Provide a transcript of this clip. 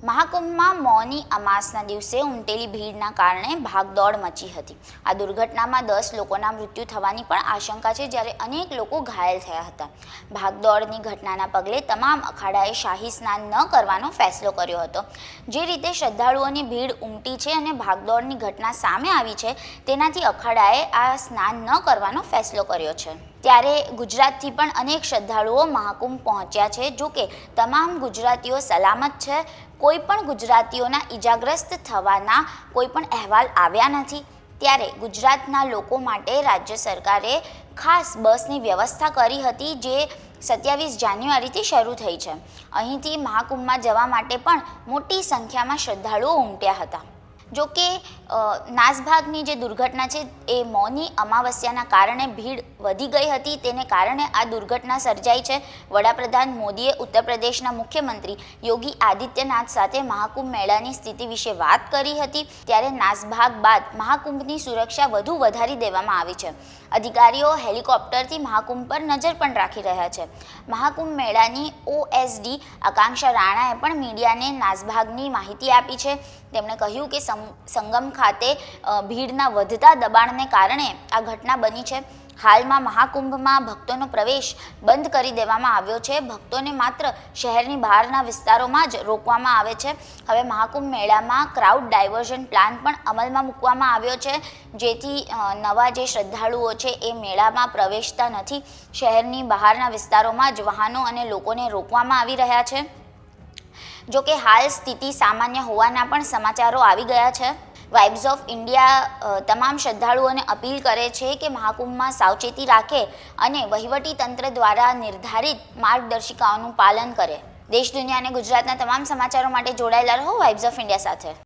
મહાકુંભમાં મૌની અમાસના દિવસે ઉમટેલી ભીડના કારણે ભાગદોડ મચી હતી। આ દુર્ઘટનામાં 10 લોકોના મૃત્યુ થવાની પણ આશંકા છે, જ્યારે અનેક લોકો ઘાયલ થયા હતા। ભાગદોડની ઘટનાના પગલે તમામ અખાડાએ શાહી સ્નાન ન કરવાનો ફેસલો કર્યો હતો। જે રીતે શ્રદ્ધાળુઓની ભીડ ઉમટી છે અને ભાગદોડની ઘટના સામે આવી છે, તેનાથી અખાડાએ આ સ્નાન ન કરવાનો ફેસલો કર્યો છે। ત્યારે ગુજરાતથી પણ અનેક શ્રદ્ધાળુઓ મહાકુંભ પહોંચ્યા છે। જો કે તમામ ગુજરાતીઓ સલામત છે। કોઈ પણ ગુજરાતીઓના ઈજાગ્રસ્ત થવાના કોઈ પણ અહેવાલ આવ્યા નથી। ત્યારે ગુજરાતના લોકો માટે રાજ્ય સરકારે ખાસ બસની વ્યવસ્થા કરી હતી, જે 27 જાન્યુઆરીથી શરૂ થઈ છે। અહીંથી મહાકુંભમાં જવા માટે પણ મોટી સંખ્યામાં શ્રદ્ધાળુઓ ઉમટ્યા હતા। જો કે નાસભાગની જે દુર્ઘટના છે એ મૌની અમાવસ્યાના કારણે ભીડ વધી ગઈ હતી, તેને કારણે આ દુર્ઘટના સર્જાઈ છે। વડાપ્રધાન મોદીએ ઉત્તર પ્રદેશના મુખ્યમંત્રી યોગી આદિત્યનાથ સાથે મહાકુંભ મેળાની સ્થિતિ વિશે વાત કરી હતી। ત્યારે નાસભાગ બાદ મહાકુંભની સુરક્ષા વધુ વધારી દેવામાં આવી છે। અધિકારીઓ હેલિકોપ્ટરથી મહાકુંભ પર નજર પણ રાખી રહ્યા છે। મહાકુંભ મેળાની OSD આકાંક્ષા રાણાએ પણ મીડિયાને નાસભાગની માહિતી આપી છે। તેમણે કહ્યું કે સંગમ ખાતે ભીડના વધતા દબાણને કારણે આ ઘટના બની છે। હાલમાં મહાકુંભમાં ભક્તોનો પ્રવેશ બંધ કરી દેવામાં આવ્યો છે। ભક્તોને માત્ર શહેરની બહારના વિસ્તારોમાં જ રોકવામાં આવે છે। હવે મહાકુંભ મેળામાં ક્રાઉડ ડાયવર્ઝન પ્લાન પણ અમલમાં મૂકવામાં આવ્યો છે, જેથી નવા જે શ્રદ્ધાળુઓ છે એ મેળામાં પ્રવેશતા નથી। શહેરની બહારના વિસ્તારોમાં જ વાહનો અને લોકોને રોકવામાં આવી રહ્યા છે। જો કે હાલ સ્થિતિ સામાન્ય હોવાના પણ સમાચારો આવી ગયા છે। વાઇબ્સ ઓફ ઇન્ડિયા તમામ શ્રદ્ધાળુઓને અપીલ કરે છે કે મહાકુંભમાં સાવચેતી રાખે અને વહીવટી તંત્ર દ્વારા નિર્ધારિત માર્ગદર્શિકાઓનું પાલન કરે। દેશ, દુનિયા અને ગુજરાતના તમામ સમાચારો માટે જોડાયેલા રહો વાઇબ્સ ઓફ ઇન્ડિયા સાથે।